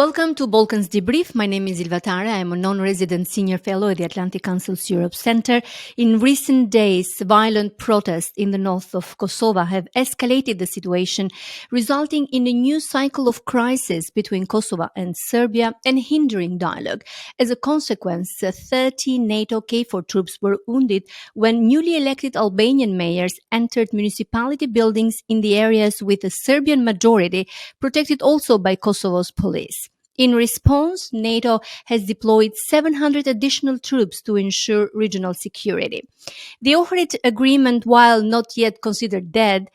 Welcome to Balkans Debrief. My name is Ilva Tare. I am a non-resident senior fellow at the Atlantic Council's Europe Center. In recent days, violent protests in the north of Kosovo have escalated the situation, resulting in a new cycle of crisis between Kosovo and Serbia and hindering dialogue. As a consequence, 30 NATO KFOR troops were wounded when newly elected Albanian mayors entered municipality buildings in the areas with a Serbian majority, protected also by Kosovo's police. In response, NATO has deployed 700 additional troops to ensure regional security. The Ohrid agreement, while not yet considered dead,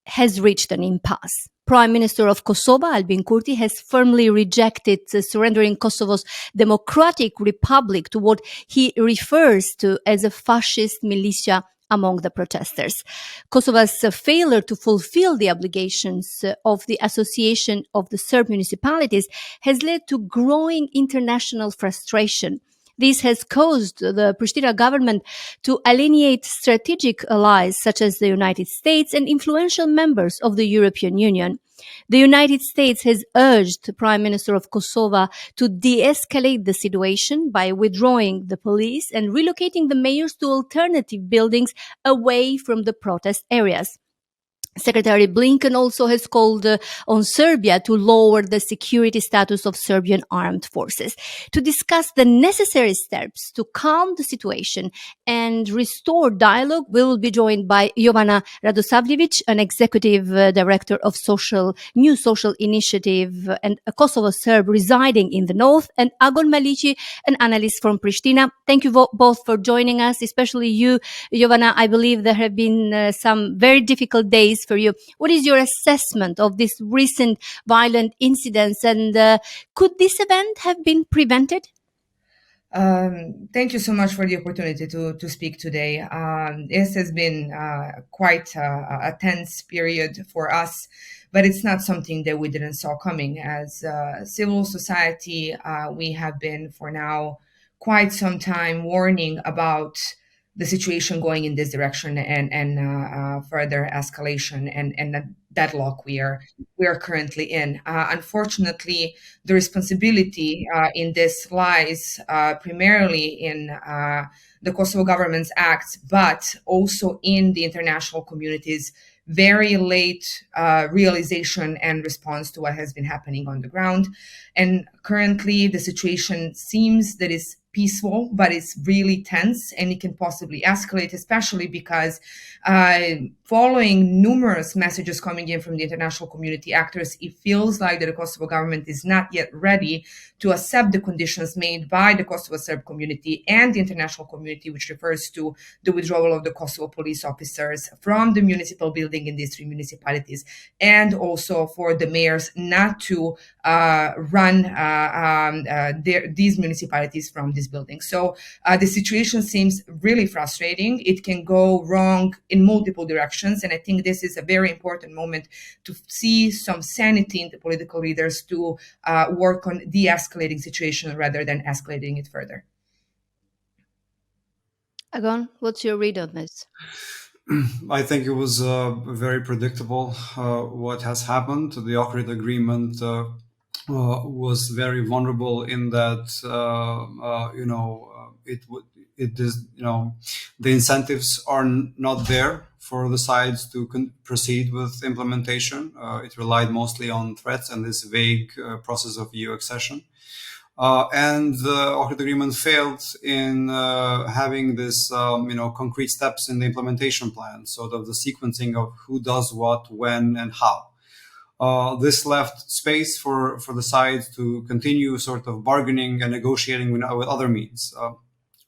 has reached an impasse. Prime Minister of Kosovo, Albin Kurti, has firmly rejected surrendering Kosovo's democratic republic to what he refers to as a fascist militia among the protesters. Kosovo's failure to fulfill the obligations of the Association of the Serb Municipalities has led to growing international frustration. This has caused the Pristina government to alienate strategic allies such as the United States and influential members of the European Union. The United States has urged the Prime Minister of Kosovo to de-escalate the situation by withdrawing the police and relocating the mayors to alternative buildings away from the protest areas. Secretary Blinken also has called on Serbia to lower the security status of Serbian armed forces. To discuss the necessary steps to calm the situation and restore dialogue, we will be joined by Jovana Radosavljevic, an executive director of New Social Initiative and a Kosovo Serb residing in the north, and Agon Maliqi, an analyst from Pristina. Thank you both for joining us, especially you, Jovana. I believe there have been some very difficult days for you. What is your assessment of this recent violent incidents, and could this event have been prevented? Thank you so much for the opportunity to speak today. This has been quite a tense period for us, but it's not something that we didn't saw coming. As civil society, we have been for now quite some time warning about the situation going in this direction and further escalation and the deadlock we are currently in. Unfortunately, the responsibility in this lies primarily in the Kosovo government's acts, but also in the international community's very late realization and response to what has been happening on the ground. And currently, the situation seems that is peaceful, but it's really tense and it can possibly escalate, especially because following numerous messages coming in from the international community actors, it feels like the Kosovo government is not yet ready to accept the conditions made by the Kosovo Serb community and the international community, which refers to the withdrawal of the Kosovo police officers from the municipal building in these three municipalities, and also for the mayors not to run these municipalities from this building. So the situation seems really frustrating. It can go wrong in multiple directions. And I think this is a very important moment to see some sanity in the political leaders to work on de-escalating situation rather than escalating it further. Agon, what's your read on this? I think it was very predictable what has happened. The Ohrid agreement was very vulnerable in that the incentives are not there for the sides to proceed with implementation. It relied mostly on threats and this vague process of EU accession. And the Ohrid agreement failed in having this, concrete steps in the implementation plan, sort of the sequencing of who does what, when, and how. This left space for the sides to continue sort of bargaining and negotiating with other means.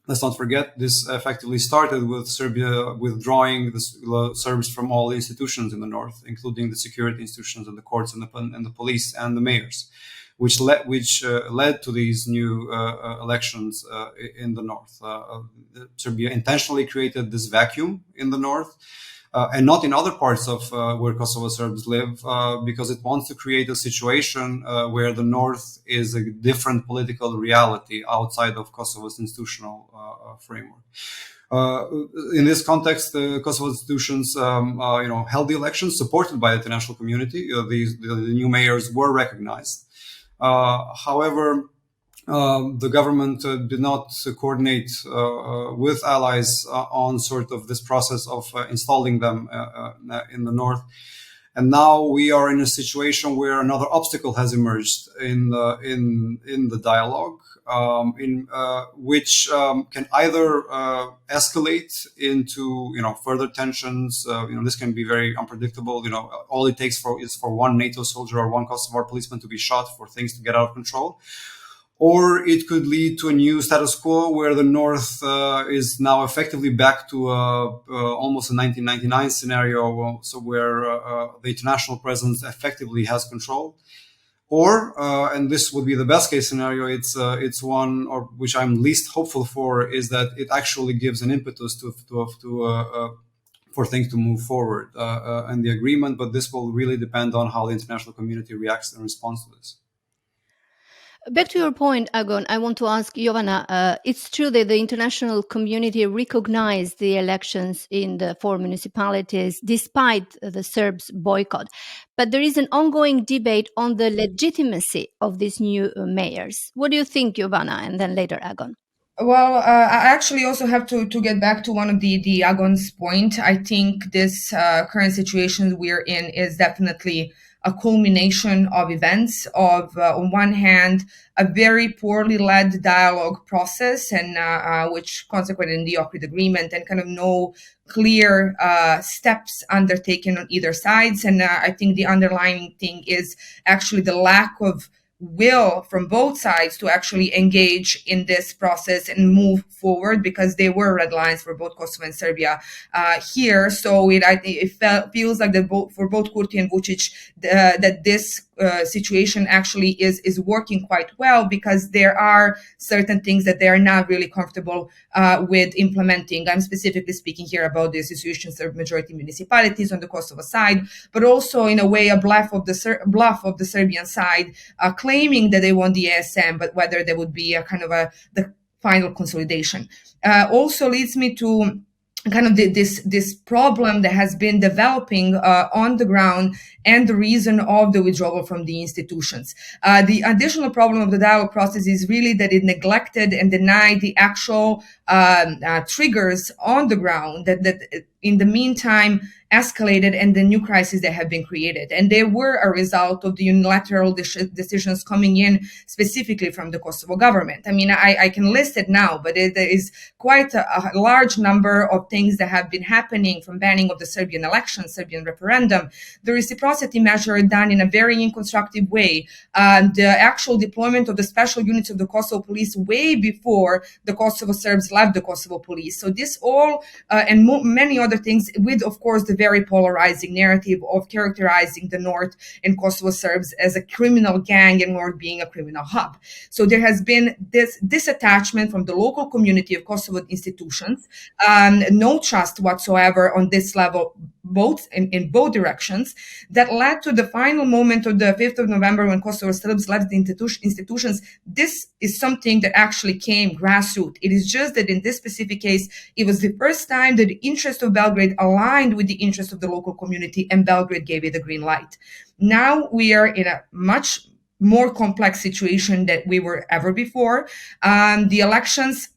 Let's not forget, this effectively started with Serbia withdrawing the Serbs from all the institutions in the north, including the security institutions and the courts and the police and the mayors, which led to these new elections in the north. Serbia intentionally created this vacuum in the north, and not in other parts of where Kosovo Serbs live, because it wants to create a situation where the north is a different political reality outside of Kosovo's institutional framework. In this context, the Kosovo institutions, held the elections supported by the international community. The new mayors were recognized. However, the government did not coordinate with allies on sort of this process of installing them in the north. And now we are in a situation where another obstacle has emerged in the dialogue, which can either escalate into further tensions. This can be very unpredictable. All it takes is for one NATO soldier or one Kosovar policeman to be shot for things to get out of control. Or it could lead to a new status quo where the North is now effectively back to almost a 1999 scenario, so where the international presence effectively has control. Or, and this would be the best case scenario, it's one or which I'm least hopeful for, is that it actually gives an impetus for things to move forward and the agreement. But this will really depend on how the international community reacts in response to this. Back to your point, Agon, I want to ask Jovana, it's true that the international community recognized the elections in the 4 municipalities despite the Serbs' boycott. But there is an ongoing debate on the legitimacy of these new mayors. What do you think, Jovana? And then later, Agon. Well, I actually also have to get back to one of the Agon's point. I think this current situation we're in is definitely a culmination of events of, on one hand, a very poorly led dialogue process, and which consequented in the Ohrid agreement, and kind of no clear steps undertaken on either sides. And I think the underlying thing is actually the lack of will from both sides to actually engage in this process and move forward, because there were red lines for both Kosovo and Serbia here. So it feels like that for both Kurti and Vučić that this situation actually is working quite well, because there are certain things that they are not really comfortable with implementing. I'm specifically speaking here about the institutions of majority municipalities on the Kosovo side, but also in a way a bluff of the Serbian side, claiming that they want the ASM, but whether there would be a kind of the final consolidation. Also leads me to kind of this problem that has been developing on the ground, and the reason of the withdrawal from the institutions. The additional problem of the dialogue process is really that it neglected and denied the actual triggers on the ground that in the meantime escalated, and the new crises that have been created. And they were a result of the unilateral decisions coming in specifically from the Kosovo government. I mean, I can list it now, but there is quite a large number of things that have been happening, from banning of the Serbian election, Serbian referendum, the reciprocity measure done in a very inconstructive way, the actual deployment of the special units of the Kosovo police way before the Kosovo Serbs left the Kosovo police. So this all, and many other things, with, of course, the very polarizing narrative of characterizing the North and Kosovo Serbs as a criminal gang and North being a criminal hub. So there has been this disattachment from the local community of Kosovo institutions, no trust whatsoever on this level, both in both directions, that led to the final moment of the 5th of November when Kosovo Serbs left the institutions. This is something that actually came grassroots. It is just that in this specific case, it was the first time that the interest of Belgrade aligned with the interest of the local community, and Belgrade gave it the green light. Now we are in a much more complex situation than we were ever before. The elections,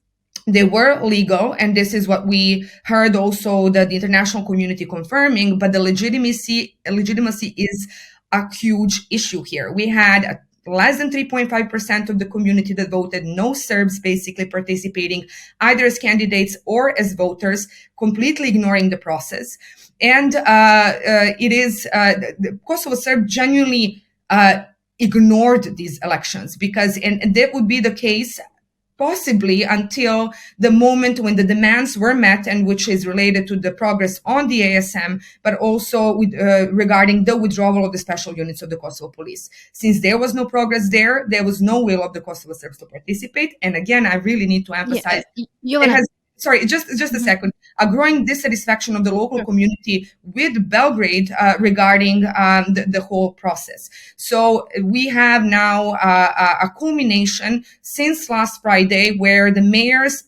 they were legal, and this is what we heard also the international community confirming, but the legitimacy is a huge issue here. We had less than 3.5% of the community that voted, no Serbs basically participating either as candidates or as voters, completely ignoring the process. And it is the Kosovo Serb genuinely ignored these elections, because, and that would be the case possibly until the moment when the demands were met, and which is related to the progress on the ASM, but also with, regarding the withdrawal of the special units of the Kosovo police. Since there was no progress there was no will of the Kosovo Serbs to participate. And again, I really need to emphasize, just a second, a growing dissatisfaction of the local community with Belgrade regarding the whole process. So we have now a culmination since last Friday, where the mayors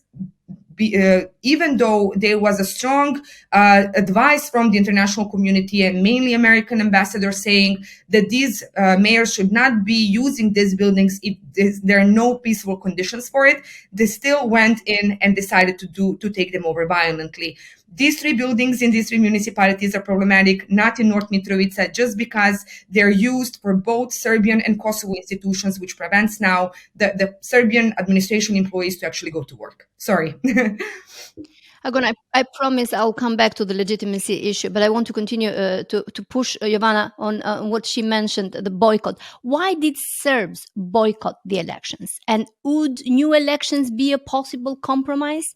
even though there was a strong advice from the international community and mainly American ambassadors saying that these mayors should not be using these buildings if there are no peaceful conditions for it, they still went in and decided to take them over violently. These three buildings in these three municipalities are problematic, not in North Mitrovica, just because they're used for both Serbian and Kosovo institutions, which prevents now the Serbian administration employees to actually go to work. Sorry. Agon, I promise I'll come back to the legitimacy issue, but I want to continue to push Jovana on what she mentioned, the boycott. Why did Serbs boycott the elections? And would new elections be a possible compromise?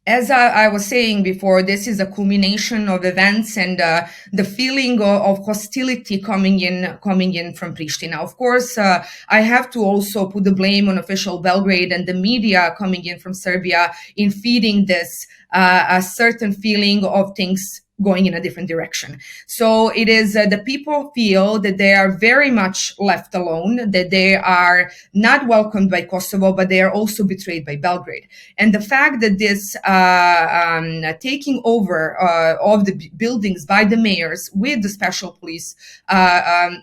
As I was saying before, this is a culmination of events and the feeling of hostility coming in from Pristina. Of course, I have to also put the blame on official Belgrade and the media coming in from Serbia in feeding this a certain feeling of things going in a different direction. So it is the people feel that they are very much left alone, that they are not welcomed by Kosovo, but they are also betrayed by Belgrade. And the fact that this taking over of the buildings by the mayors with the special police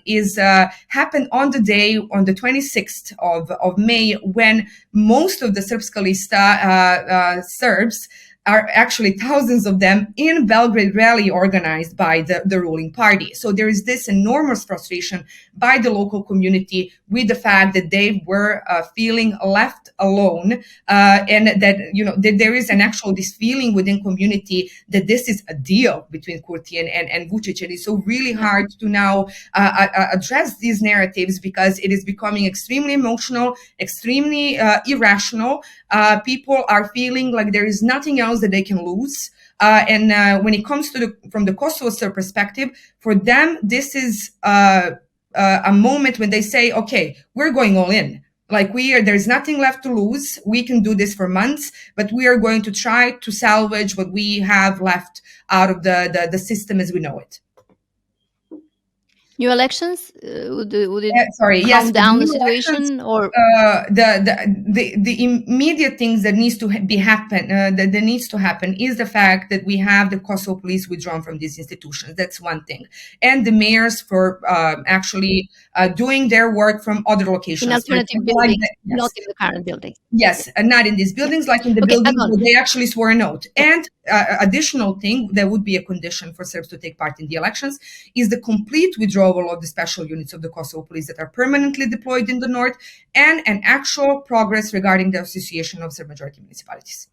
is happened on the day, on the 26th of May, when most of the Srpska Lista Serbs are actually thousands of them in Belgrade rally organized by the ruling party. So there is this enormous frustration by the local community with the fact that they were feeling left alone, and that, that there is an actual this feeling within community that this is a deal between Kurti and Vučić. And it's so really hard to now address these narratives because it is becoming extremely emotional, extremely irrational. People are feeling like there is nothing else that they can lose. And when it comes to from the Kosovo Serb perspective, for them, this is a moment when they say, okay, we're going all in. Like there's nothing left to lose. We can do this for months, but we are going to try to salvage what we have left out of the system as we know it. New elections would it calm down the situation, or the immediate things that needs to happen that needs to happen is the fact that we have the Kosovo police withdrawn from these institutions. That's one thing, and the mayors for actually doing their work from other locations, in alternative buildings, not in the current building. Yes, and not in these buildings, like in the buildings where they actually swore an oath. And additional thing that would be a condition for Serbs to take part in the elections is the complete withdrawal of the special units of the Kosovo police that are permanently deployed in the north, and an actual progress regarding the association of Serb majority municipalities,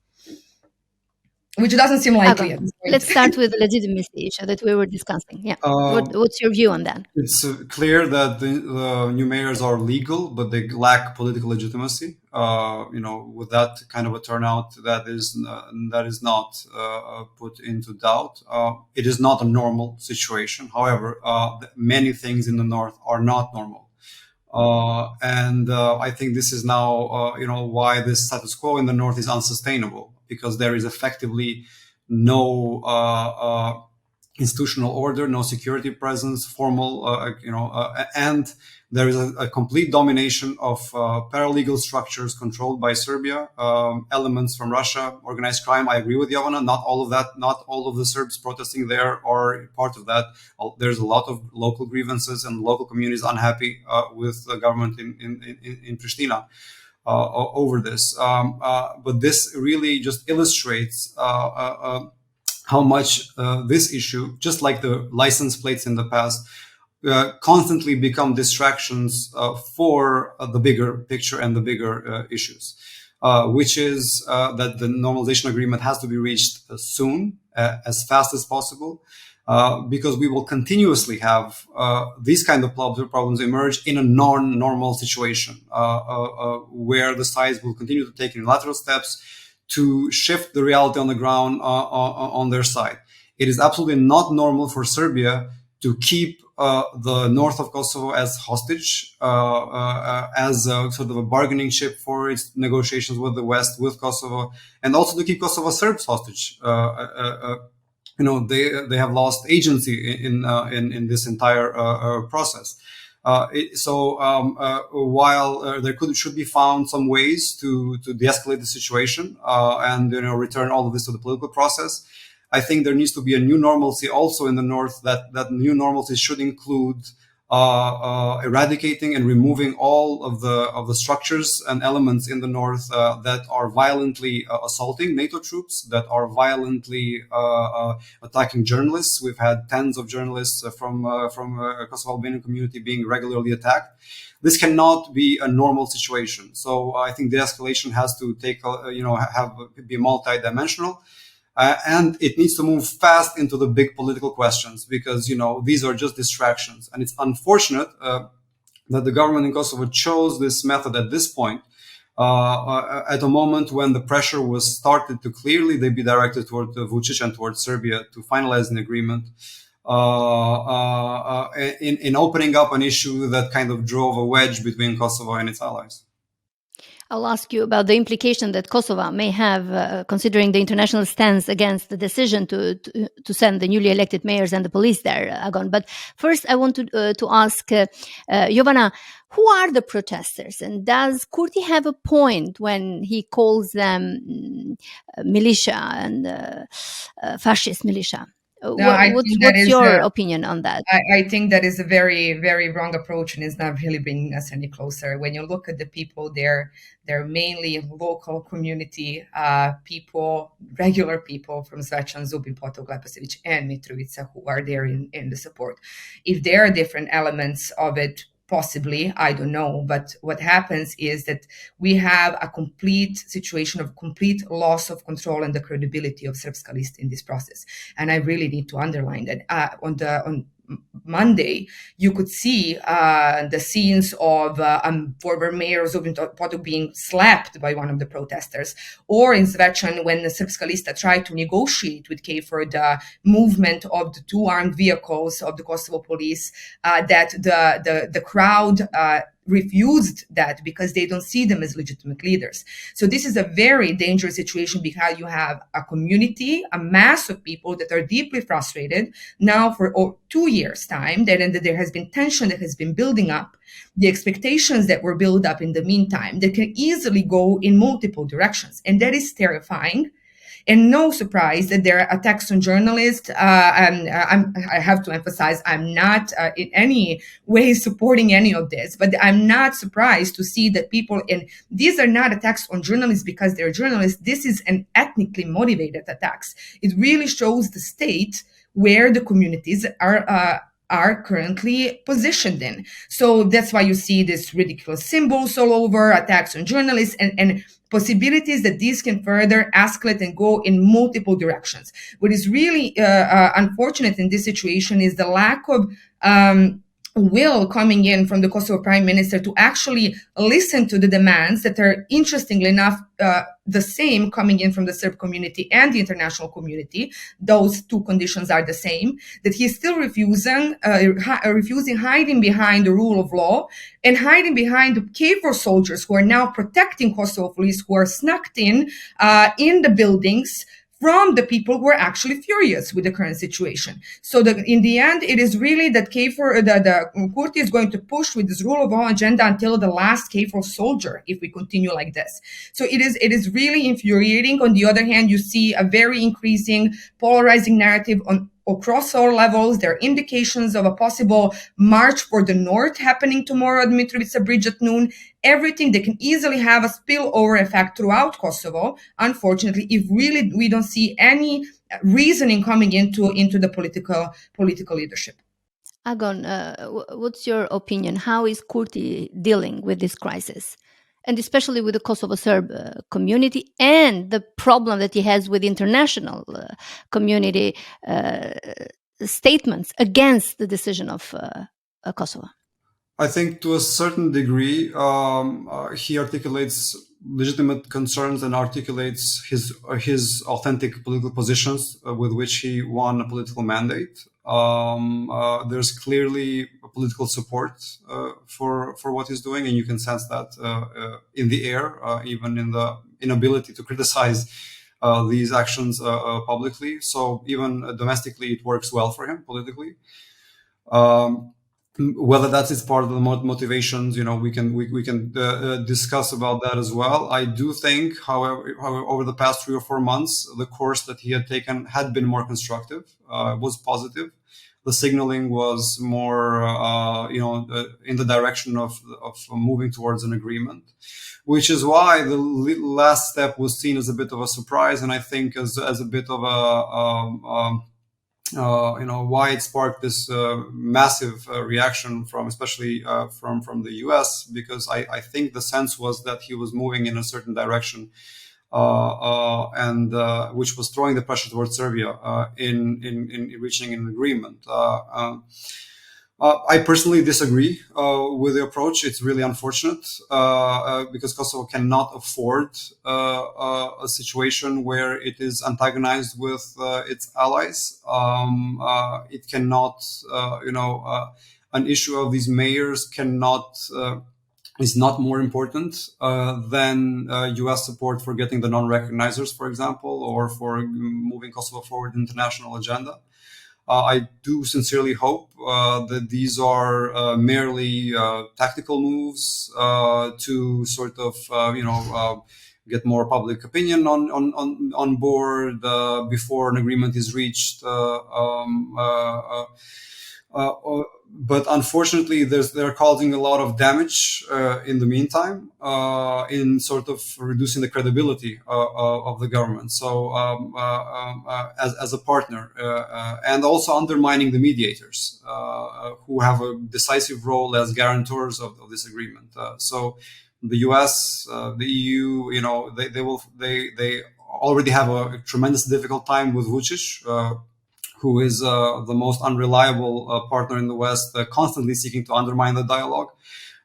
which doesn't seem likely at this point. Let's start with the legitimacy issue that we were discussing. Yeah, what's your view on that? It's clear that the new mayors are legal, but they lack political legitimacy. With that kind of a turnout, that is not put into doubt. It is not a normal situation. However, many things in the north are not normal. And I think this is now, why this status quo in the north is unsustainable, because there is effectively no institutional order, no security presence, formal, and there is a complete domination of paralegal structures controlled by Serbia, elements from Russia, organized crime. I agree with Jovana. Not all of that, not all of the Serbs protesting there are part of that. There's a lot of local grievances and local communities unhappy with the government in Pristina over this. But this really just illustrates how much this issue, just like the license plates in the past, constantly become distractions for the bigger picture and the bigger issues, which is that the normalization agreement has to be reached soon, as fast as possible, because we will continuously have these kind of problems emerge in a non-normal situation, where the sides will continue to take unilateral steps to shift the reality on the ground on their side. It is absolutely not normal for Serbia to keep the north of Kosovo as hostage, as a sort of a bargaining chip for its negotiations with the West, with Kosovo, and also to keep Kosovo Serbs hostage. They have lost agency in this entire process. While there should be found some ways to de-escalate the situation and return all of this to the political process, I think there needs to be a new normalcy also in the north. That new normalcy should include eradicating and removing all of the structures and elements in the north that are violently assaulting NATO troops, that are violently attacking journalists. We've had tens of journalists from Kosovo Albanian community being regularly attacked. This cannot be a normal situation. So I think de-escalation has to be multi-dimensional. And it needs to move fast into the big political questions, because, these are just distractions. And it's unfortunate that the government in Kosovo chose this method at this point, at a moment when the pressure was started to clearly be directed toward Vučić and toward Serbia to finalize an agreement, in opening up an issue that kind of drove a wedge between Kosovo and its allies. I'll ask you about the implication that Kosovo may have, considering the international stance against the decision to send the newly elected mayors and the police there, Agon. But first, I want to ask Jovana, who are the protesters? And does Kurti have a point when he calls them militia and fascist militia? What's your opinion on that? I think that is a very, very wrong approach, and is not really bringing us any closer. When you look at the people there, they're mainly local community people, regular people from Zvečan, Zubin, Potog, Leposević, and Mitrovica, who are there in the support. If there are different elements of it, possibly, I don't know. But what happens is that we have a complete situation of complete loss of control and the credibility of Srpska list in this process. And I really need to underline that. On Monday, you could see the scenes of former mayor Zubin Potok being slapped by one of the protesters, or in Zvečan when the Srpska lista tried to negotiate with KFOR the movement of the two armed vehicles of the Kosovo police, that the crowd refused that because they don't see them as legitimate leaders. So this is a very dangerous situation, because you have a community, a mass of people that are deeply frustrated now for 2 years' time, that there has been tension that has been building up, the expectations that were built up in the meantime that can easily go in multiple directions. And that is terrifying. And no surprise that there are attacks on journalists. I have to emphasize, I'm not in any way supporting any of this, but I'm not surprised to see that people, and these are not attacks on journalists because they're journalists. This is an ethnically motivated attacks. It really shows the state where the communities are currently positioned in. So that's why you see this ridiculous symbols all over, attacks on journalists, and possibilities that these can further escalate and go in multiple directions. What is really unfortunate in this situation is the lack of will coming in from the Kosovo Prime Minister to actually listen to the demands that are, interestingly enough, the same coming in from the Serb community and the international community. Those two conditions are the same, that he's still refusing hiding behind the rule of law and hiding behind the KFOR soldiers who are now protecting Kosovo police, who are snuck in the buildings from the people who are actually furious with the current situation. So that in the end, it is really that KFOR, the Kurti is going to push with this rule of law agenda until the last KFOR soldier, if we continue like this. So it is really infuriating. On the other hand, you see a very increasing polarizing narrative across all levels. There are indications of a possible march for the north happening tomorrow at Mitrovica Bridge at noon. Everything that can easily have a spillover effect throughout Kosovo, unfortunately, if really we don't see any reasoning coming into the political leadership. Agon, what's your opinion? How is Kurti dealing with this crisis? And especially with the Kosovo Serb community and the problem that he has with international community statements against the decision of Kosovo? I think to a certain degree, he articulates legitimate concerns and articulates his authentic political positions with which he won a political mandate. There's clearly political support for what he's doing, and you can sense that in the air, even in the inability to criticize these actions publicly. So even domestically, it works well for him politically. whether that is part of the motivations, we can discuss about that as well. I do think, however, over the past 3 or 4 months, the course that he had taken had been more constructive, was positive. The signaling was more, in the direction of moving towards an agreement, which is why the last step was seen as a bit of a surprise, and I think as a bit of why it sparked this massive reaction especially from the U.S., because I think the sense was that he was moving in a certain direction, and which was throwing the pressure towards Serbia in reaching an agreement. I personally disagree with the approach. It's really unfortunate because Kosovo cannot afford a situation where it is antagonized with its allies. It cannot, an issue of these mayors is not more important than U.S. support for getting the non-recognizers, for example, or for moving Kosovo forward in the international agenda. I do sincerely hope that these are merely tactical moves to sort of, get more public opinion on board before an agreement is reached. But unfortunately, they're causing a lot of damage in the meantime, in sort of reducing the credibility of the government. So, as a partner, and also undermining the mediators who have a decisive role as guarantors of this agreement. So, the U.S., the EU, they already have a tremendous difficult time with Vučić, who is the most unreliable partner in the West, constantly seeking to undermine the dialogue.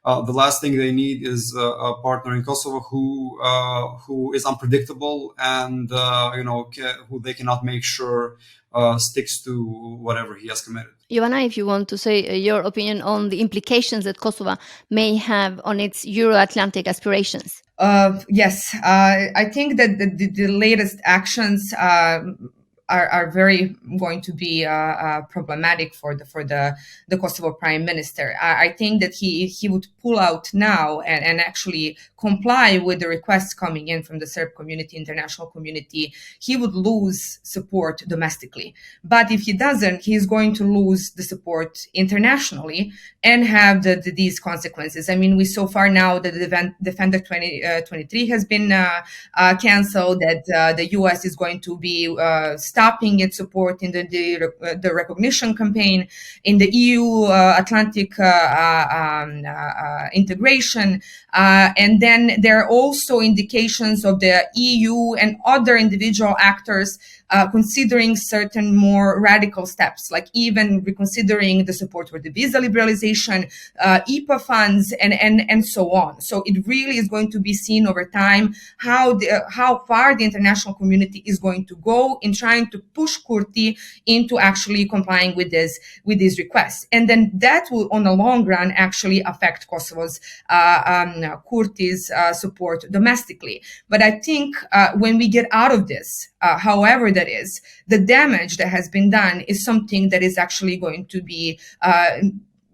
The last thing they need is a partner in Kosovo who is unpredictable and who they cannot make sure sticks to whatever he has committed. Jovana, if you want to say your opinion on the implications that Kosovo may have on its Euro-Atlantic aspirations. Yes, I think that the latest actions are very going to be problematic for the Kosovo Prime Minister. I think that he would pull out now and actually comply with the requests coming in from the Serb community, international community. He would lose support domestically. But if he doesn't, he's going to lose the support internationally and have these consequences. I mean, we so far now that the Defender 2023 has been canceled, that the US is going to be stopping its support in the recognition campaign, in the EU Atlantic integration. And then there are also indications of the EU and other individual actors considering certain more radical steps, like even reconsidering the support for the visa liberalization, IPA funds, and so on. So it really is going to be seen over time how far the international community is going to go in trying to push Kurti into actually complying with these requests. And then that will, on the long run, actually affect Kosovo's Kurti's support domestically. But I think when we get out of this, however that is, the damage that has been done is something that is actually going to be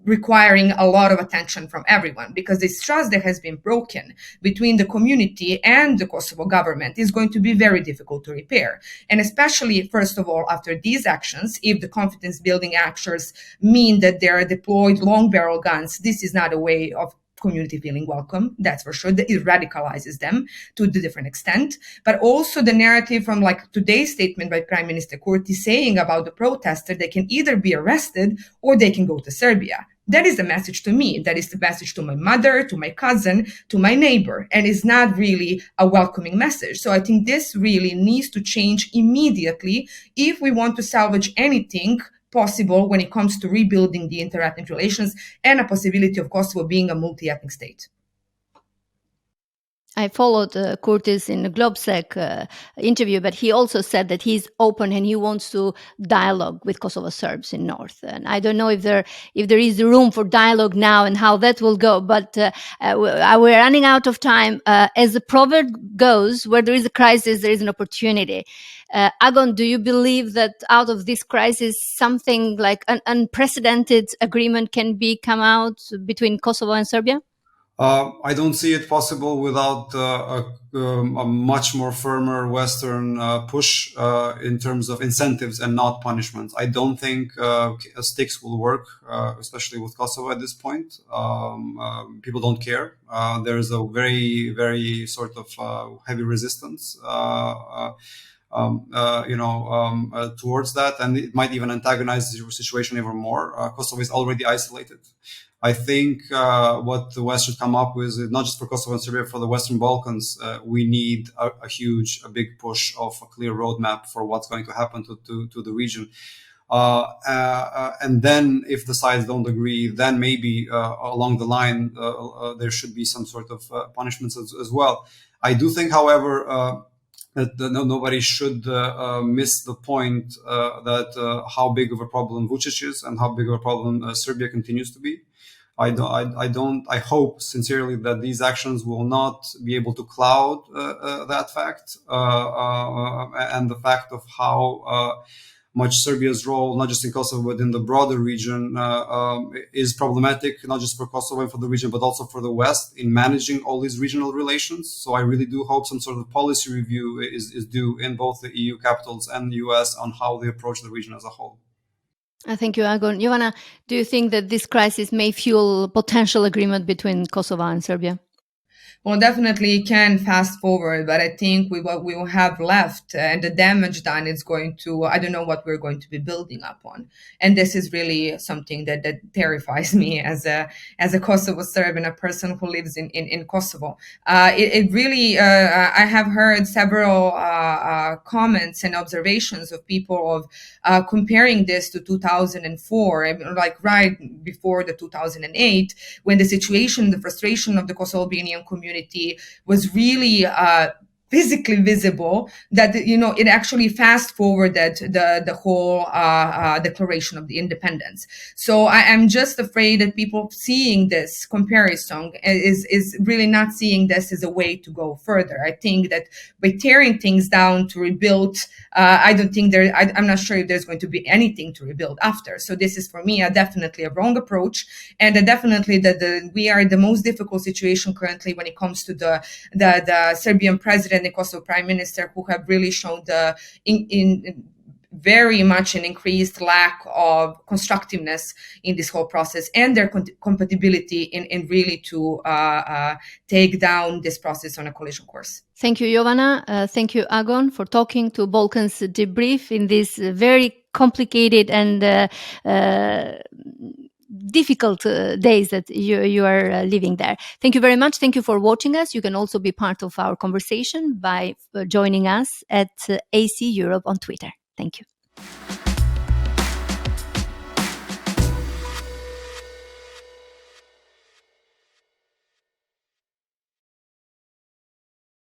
requiring a lot of attention from everyone, because this trust that has been broken between the community and the Kosovo government is going to be very difficult to repair. And especially, first of all, after these actions, if the confidence building actions mean that there are deployed long barrel guns, this is not a way of community feeling welcome, that's for sure. It radicalizes them to a different extent. But also the narrative from like today's statement by Prime Minister Kurti saying about the protester, they can either be arrested or they can go to Serbia. That is the message to me. That is the message to my mother, to my cousin, to my neighbor. And it's not really a welcoming message. So I think this really needs to change immediately if we want to salvage anything possible when it comes to rebuilding the inter-ethnic relations and a possibility of Kosovo being a multi-ethnic state. I followed Curtis in the Globsec interview, but he also said that he's open and he wants to dialogue with Kosovo Serbs in North. And I don't know if there is room for dialogue now and how that will go. But we're running out of time. As the proverb goes, where there is a crisis, there is an opportunity. Agon, do you believe that out of this crisis, something like an unprecedented agreement can come out between Kosovo and Serbia? I don't see it possible without a much more firmer Western push in terms of incentives and not punishments. I don't think sticks will work, especially with Kosovo at this point. People don't care. There's a very, very sort of heavy resistance. Towards that, and it might even antagonize the situation even more. Kosovo is already isolated. I think what the West should come up with, not just for Kosovo and Serbia, for the Western Balkans, we need a big push of a clear roadmap for what's going to happen to the region. And then if the sides don't agree, then maybe along the line, there should be some sort of punishments as well. I do think, however, that nobody should miss the point that how big of a problem Vučić is and how big of a problem Serbia continues to be. I hope sincerely that these actions will not be able to cloud that fact and the fact of how much Serbia's role, not just in Kosovo, but in the broader region, is problematic, not just for Kosovo and for the region, but also for the West in managing all these regional relations. So I really do hope some sort of policy review is due in both the EU capitals and the US on how they approach the region as a whole. Thank you, Agon. Jovana, do you think that this crisis may fuel potential agreement between Kosovo and Serbia? Well, definitely can fast forward, but I think what we will have left and the damage done is going to, I don't know what we're going to be building up on. And this is really something that terrifies me as a Kosovo Serb and a person who lives in Kosovo. It really, I have heard several comments and observations of people of comparing this to 2004, like right before the 2008, when the situation, the frustration of the Kosovo Albanian community was really physically visible, that it actually fast forwarded the whole declaration of the independence. So I'm just afraid that people seeing this comparison is really not seeing this as a way to go further. I think that by tearing things down to rebuild, I don't think I'm not sure if there's going to be anything to rebuild after. So this is for me definitely a wrong approach, and definitely that we are in the most difficult situation currently when it comes to the Serbian president and the Kosovo prime minister, who have really shown very much an increased lack of constructiveness in this whole process and their compatibility in really to take down this process on a collision course. Thank you, Jovana. Thank you, Agon, for talking to Balkans Debrief in this very complicated and difficult days that you are living there. Thank you very much. Thank you for watching us. You can also be part of our conversation by joining us at AC Europe on Twitter. Thank you.